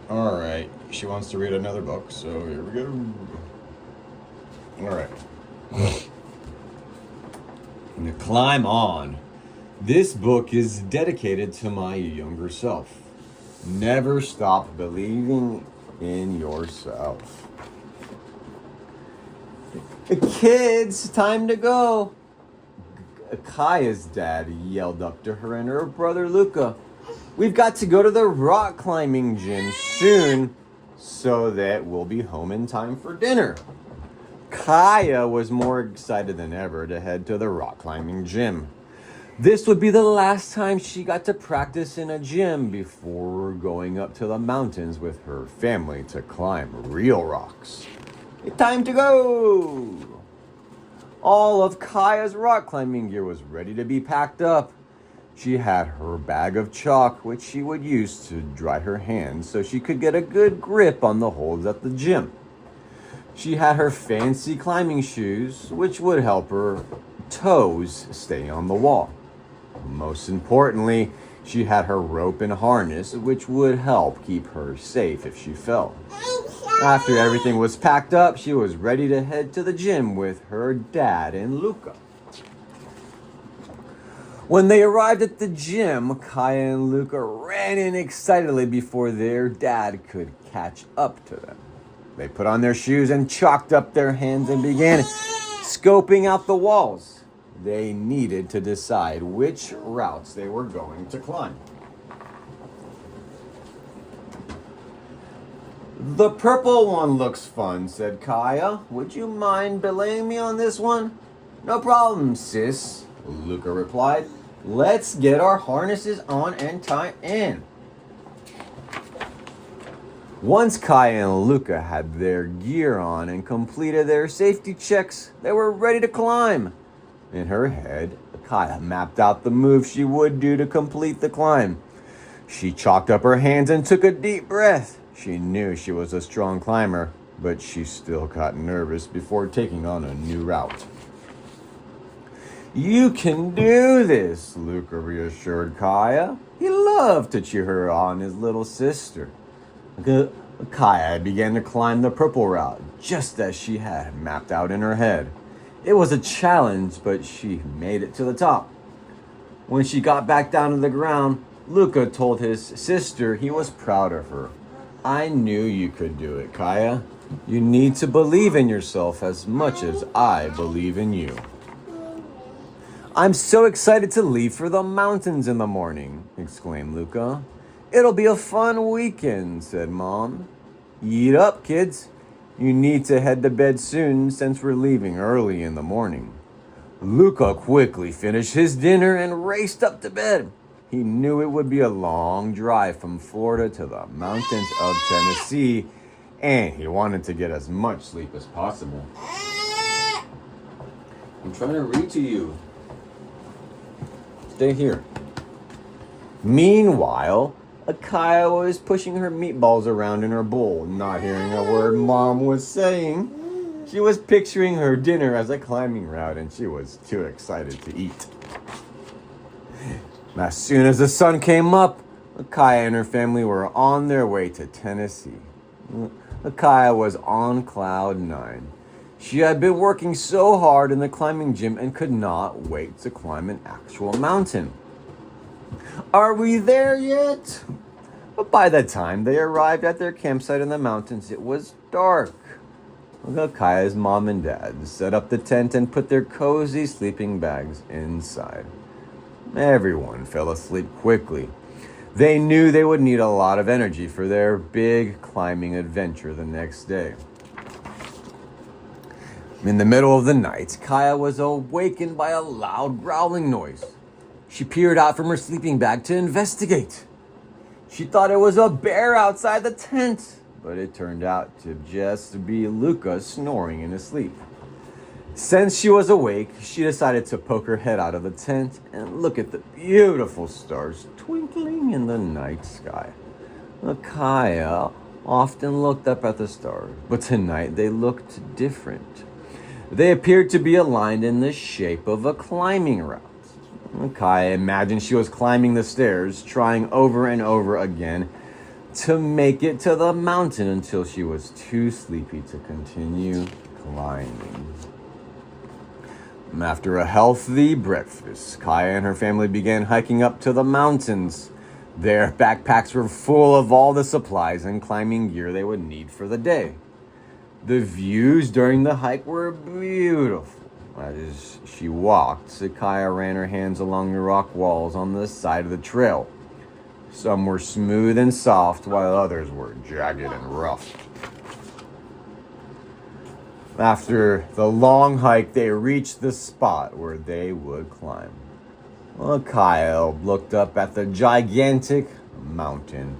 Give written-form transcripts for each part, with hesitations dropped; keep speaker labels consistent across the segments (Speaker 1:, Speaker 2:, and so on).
Speaker 1: Alright, she wants to read another book, so here we go. Alright. To climb on. This book is dedicated to my younger self. Never stop believing in yourself. Kids, time to go. Kaya's dad yelled up to her and her brother Luca. We've got to go to the rock climbing gym soon so that we'll be home in time for dinner. Kaya was more excited than ever to head to the rock climbing gym. This would be the last time she got to practice in a gym before going up to the mountains with her family to climb real rocks. Time to go! All of Kaya's rock climbing gear was ready to be packed up. She had her bag of chalk, which she would use to dry her hands so she could get a good grip on the holds at the gym. She had her fancy climbing shoes, which would help her toes stay on the wall. Most importantly, she had her rope and harness, which would help keep her safe if she fell. After everything was packed up, she was ready to head to the gym with her dad and Luca. When they arrived at the gym, Kaya and Luca ran in excitedly before their dad could catch up to them. They put on their shoes and chalked up their hands and began scoping out the walls. They needed to decide which routes they were going to climb. The purple one looks fun, said Kaya. Would you mind belaying me on this one? No problem, sis, Luca replied. Let's get our harnesses on and tie in. Once Kaya and Luca had their gear on and completed their safety checks, they were ready to climb. In her head, Kaya mapped out the moves she would do to complete the climb. She chalked up her hands and took a deep breath. She knew she was a strong climber, but she still got nervous before taking on a new route. You can do this, Luca reassured Kaya. He loved to cheer her on, his little sister. Kaya began to climb the purple route, just as she had mapped out in her head. It was a challenge, but she made it to the top. When she got back down to the ground, Luca told his sister he was proud of her. I knew you could do it, Kaya. You need to believe in yourself as much as I believe in you. I'm so excited to leave for the mountains in the morning, exclaimed Luca. It'll be a fun weekend, said Mom. Eat up, kids. You need to head to bed soon since we're leaving early in the morning. Luca quickly finished his dinner and raced up to bed. He knew it would be a long drive from Florida to the mountains of Tennessee, and he wanted to get as much sleep as possible. I'm trying to read to you. Stay here. Meanwhile, Kaya was pushing her meatballs around in her bowl, not hearing a word Mom was saying. She was picturing her dinner as a climbing route, and she was too excited to eat. As soon as the sun came up, Kaya and her family were on their way to Tennessee. Kaya was on cloud 9. She had been working so hard in the climbing gym and could not wait to climb an actual mountain. Are we there yet? But by the time they arrived at their campsite in the mountains, it was dark. Kaya's mom and dad set up the tent and put their cozy sleeping bags inside. Everyone fell asleep quickly. They knew they would need a lot of energy for their big climbing adventure the next day. In the middle of the night, Kaya was awakened by a loud growling noise. She peered out from her sleeping bag to investigate. She thought it was a bear outside the tent, but it turned out to just be Luca snoring in his sleep. Since she was awake, she decided to poke her head out of the tent and look at the beautiful stars twinkling in the night sky. Kaya often looked up at the stars, but tonight they looked different. They appeared to be aligned in the shape of a climbing route. Kaya imagined she was climbing the stairs, trying over and over again to make it to the mountain until she was too sleepy to continue climbing. After a healthy breakfast, Kaya and her family began hiking up to the mountains. Their backpacks were full of all the supplies and climbing gear they would need for the day. The views during the hike were beautiful. As she walked, Kaya ran her hands along the rock walls on the side of the trail. Some were smooth and soft, while others were jagged and rough. After the long hike, they reached the spot where they would climb. Kaya looked up at the gigantic mountain,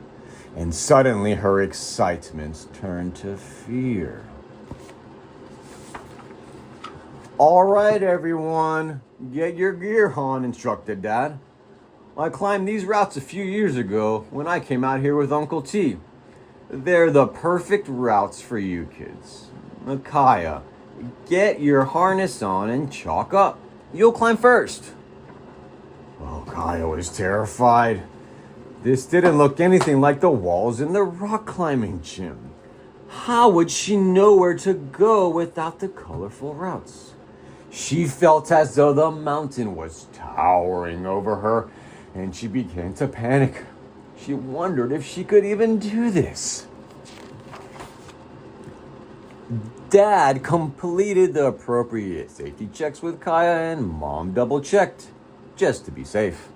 Speaker 1: and suddenly her excitement turned to fear. "All right, everyone, get your gear on," instructed Dad. "I climbed these routes a few years ago when I came out here with Uncle T. They're the perfect routes for you kids. Kaya, get your harness on and chalk up. You'll climb first." Well, Kaya was terrified. This didn't look anything like the walls in the rock climbing gym. How would she know where to go without the colorful routes? She felt as though the mountain was towering over her, and she began to panic. She wondered if she could even do this. Dad completed the appropriate safety checks with Kaya, and Mom double-checked, just to be safe.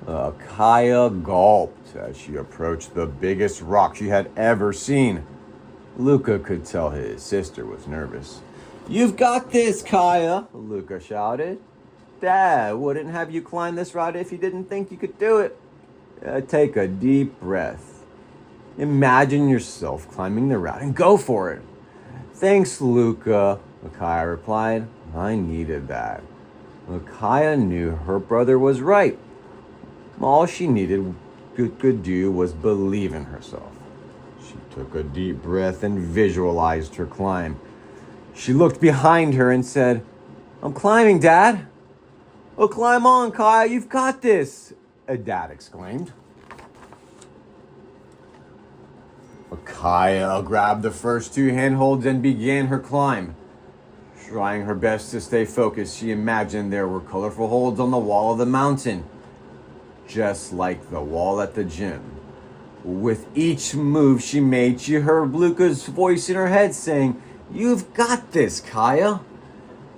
Speaker 1: Kaya gulped as she approached the biggest rock she had ever seen. Luca could tell his sister was nervous. "You've got this, Kaya," Luca shouted. "Dad wouldn't have you climb this route if he didn't think you could do it. Take a deep breath. Imagine yourself climbing the route and go for it." "Thanks, Luca," Kaya replied. "I needed that." Kaya knew her brother was right. All she could do was believe in herself. She took a deep breath and visualized her climb. She looked behind her and said, "I'm climbing, Dad." "Oh, climb on, Kaya, you've got this," Dad exclaimed. Kaya grabbed the first two handholds and began her climb. Trying her best to stay focused, she imagined there were colorful holds on the wall of the mountain, just like the wall at the gym. With each move she made, she heard Luca's voice in her head saying, "You've got this, Kaya."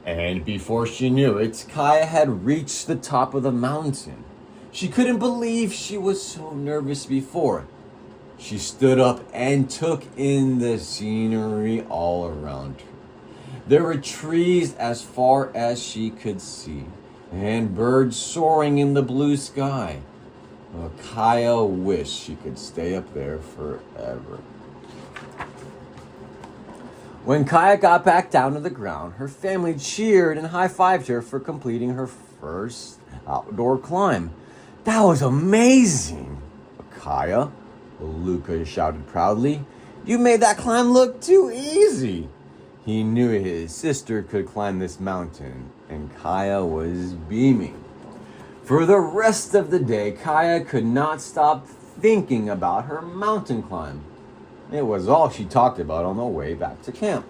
Speaker 1: And before she knew it, Kaya had reached the top of the mountain. She couldn't believe she was so nervous before. She stood up and took in the scenery all around her. There were trees as far as she could see, and birds soaring in the blue sky. Kaya wished she could stay up there forever. When Kaya got back down to the ground, her family cheered and high-fived her for completing her first outdoor climb. "That was amazing, Kaya," Luca shouted proudly. "You made that climb look too easy." He knew his sister could climb this mountain, and Kaya was beaming. For the rest of the day, Kaya could not stop thinking about her mountain climb. It was all she talked about on the way back to camp.